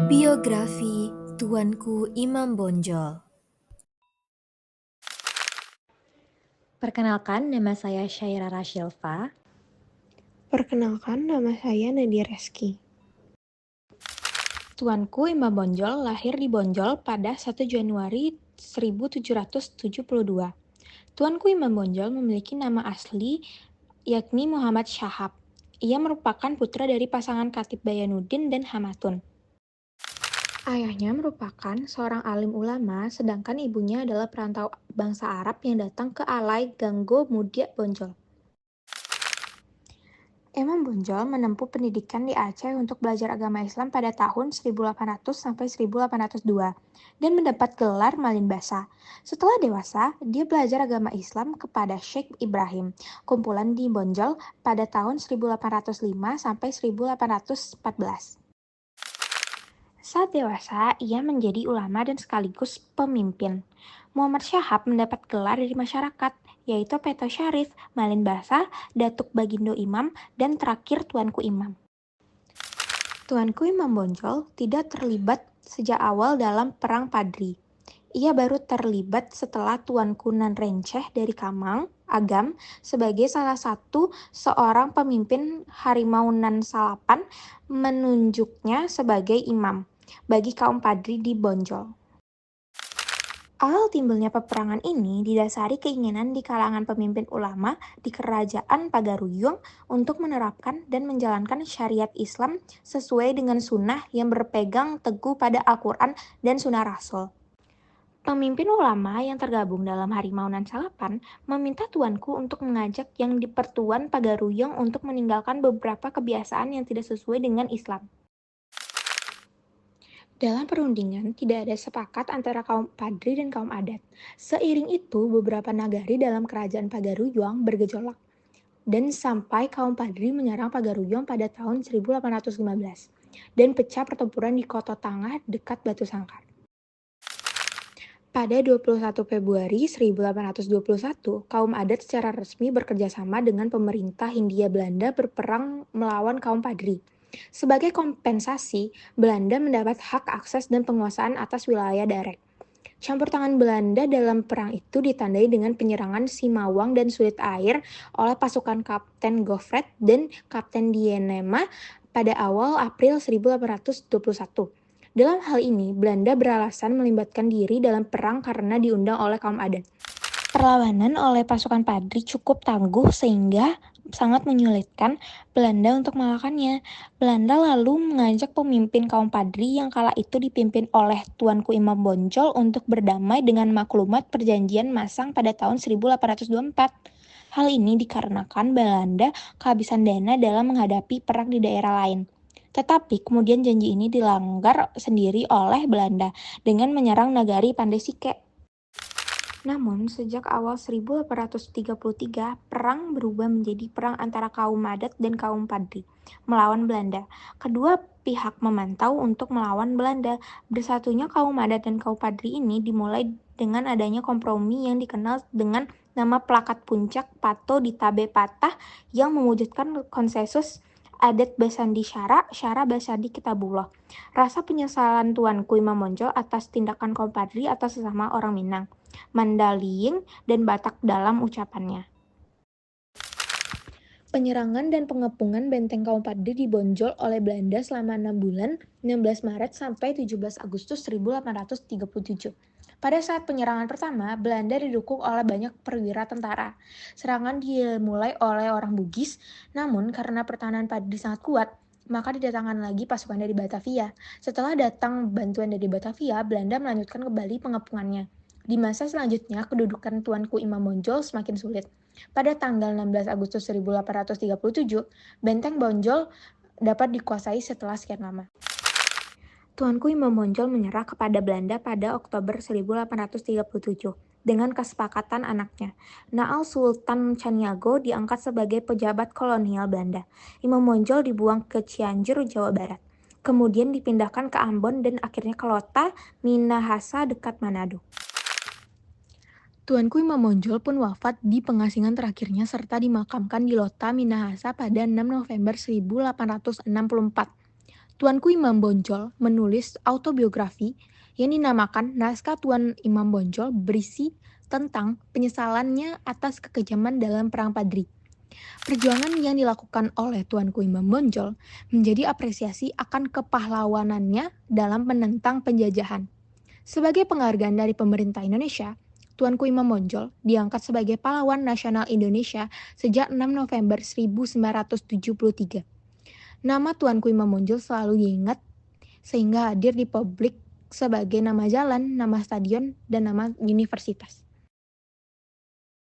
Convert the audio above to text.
Biografi Tuanku Imam Bonjol. Perkenalkan, nama saya Syaira Rasyilfa. Perkenalkan, nama saya Nadia Reski. Tuanku Imam Bonjol lahir di Bonjol pada 1 Januari 1772. Tuanku Imam Bonjol memiliki nama asli yakni Muhammad Syahab. Ia merupakan putra dari pasangan Khatib Bayanuddin dan Hamatun. Ayahnya merupakan seorang alim ulama, sedangkan ibunya adalah perantau bangsa Arab yang datang ke Alai Ganggo Mudia Bonjol. Imam Bonjol menempuh pendidikan di Aceh untuk belajar agama Islam pada tahun 1800 sampai 1802 dan mendapat gelar Malin Basa. Setelah dewasa, dia belajar agama Islam kepada Syekh Ibrahim, kumpulan di Bonjol pada tahun 1805 sampai 1814. Saat dewasa, ia menjadi ulama dan sekaligus pemimpin. Muhammad Syahab mendapat gelar dari masyarakat, yaitu Peto Syarif, Malin Basa, Datuk Bagindo Imam, dan terakhir Tuanku Imam. Tuanku Imam Bonjol tidak terlibat sejak awal dalam Perang Padri. Ia baru terlibat setelah Tuanku Nan Renceh dari Kamang, Agam, sebagai salah satu seorang pemimpin Harimau Nan Salapan menunjuknya sebagai imam bagi kaum Padri di Bonjol. Awal timbulnya peperangan ini didasari keinginan di kalangan pemimpin ulama di kerajaan Pagaruyung untuk menerapkan dan menjalankan syariat Islam sesuai dengan sunnah yang berpegang teguh pada Al-Quran dan sunnah Rasul. Pemimpin ulama yang tergabung dalam Harimau Nan Salapan meminta Tuanku untuk mengajak yang di Pertuan Pagaruyung untuk meninggalkan beberapa kebiasaan yang tidak sesuai dengan Islam. Dalam perundingan, tidak ada sepakat antara kaum Padri dan kaum adat. Seiring itu, beberapa nagari dalam kerajaan Pagaruyung bergejolak, dan sampai kaum Padri menyerang Pagaruyung pada tahun 1815, dan pecah pertempuran di Koto Tangah dekat Batu Sangkar. Pada 21 Februari 1821, kaum adat secara resmi bekerjasama dengan pemerintah Hindia Belanda berperang melawan kaum Padri. Sebagai kompensasi, Belanda mendapat hak akses dan penguasaan atas wilayah Darek. Campur tangan Belanda dalam perang itu ditandai dengan penyerangan Simawang dan Sulit Air oleh pasukan Kapten Goffred dan Kapten Dienema pada awal April 1821. Dalam hal ini, Belanda beralasan melibatkan diri dalam perang karena diundang oleh kaum adat. Perlawanan oleh pasukan Padri cukup tangguh sehingga sangat menyulitkan Belanda untuk mengalahkannya. Belanda lalu mengajak pemimpin kaum Padri yang kala itu dipimpin oleh Tuanku Imam Bonjol untuk berdamai dengan maklumat perjanjian Masang pada tahun 1824. Hal ini dikarenakan Belanda kehabisan dana dalam menghadapi perang di daerah lain. Tetapi kemudian janji ini dilanggar sendiri oleh Belanda dengan menyerang Nagari Pandai Sike. Namun, sejak awal 1833, perang berubah menjadi perang antara kaum adat dan kaum Padri melawan Belanda. Kedua pihak memantau untuk melawan Belanda. Bersatunya kaum adat dan kaum Padri ini dimulai dengan adanya kompromi yang dikenal dengan nama Plakat Puncak Pato di Tabe Patah yang mewujudkan konsensus adat Basandi Syara, Syara Basandi Kitabullah. Rasa penyesalan Tuanku Imam Bonjol atas tindakan kaum Padri atas sesama orang Minang, Mandailing, dan Batak dalam ucapannya. Penyerangan dan pengepungan benteng kaum Padri di Bonjol oleh Belanda selama 6 bulan, 16 Maret sampai 17 Agustus 1837. Pada saat penyerangan pertama, Belanda didukung oleh banyak perwira tentara. Serangan dimulai oleh orang Bugis, namun karena pertahanan Padri sangat kuat, maka didatangkan lagi pasukan dari Batavia. Setelah datang bantuan dari Batavia, Belanda melanjutkan kembali pengepungannya. Di masa selanjutnya, kedudukan Tuanku Imam Bonjol semakin sulit. Pada tanggal 16 Agustus 1837, benteng Bonjol dapat dikuasai setelah sekian lama. Tuanku Imam Bonjol menyerah kepada Belanda pada Oktober 1837 dengan kesepakatan anaknya. Naal Sultan Caniago diangkat sebagai pejabat kolonial Belanda. Imam Bonjol dibuang ke Cianjur, Jawa Barat. Kemudian dipindahkan ke Ambon dan akhirnya ke Lota, Minahasa dekat Manado. Tuanku Imam Bonjol pun wafat di pengasingan terakhirnya serta dimakamkan di Lota, Minahasa pada 6 November 1864. Tuanku Imam Bonjol menulis autobiografi yang dinamakan Naskah Tuan Imam Bonjol berisi tentang penyesalannya atas kekejaman dalam Perang Padri. Perjuangan yang dilakukan oleh Tuanku Imam Bonjol menjadi apresiasi akan kepahlawanannya dalam menentang penjajahan. Sebagai penghargaan dari pemerintah Indonesia, Tuanku Imam Bonjol diangkat sebagai pahlawan nasional Indonesia sejak 6 November 1973. Nama Tuanku Imam Bonjol selalu diingat sehingga hadir di publik sebagai nama jalan, nama stadion, dan nama universitas.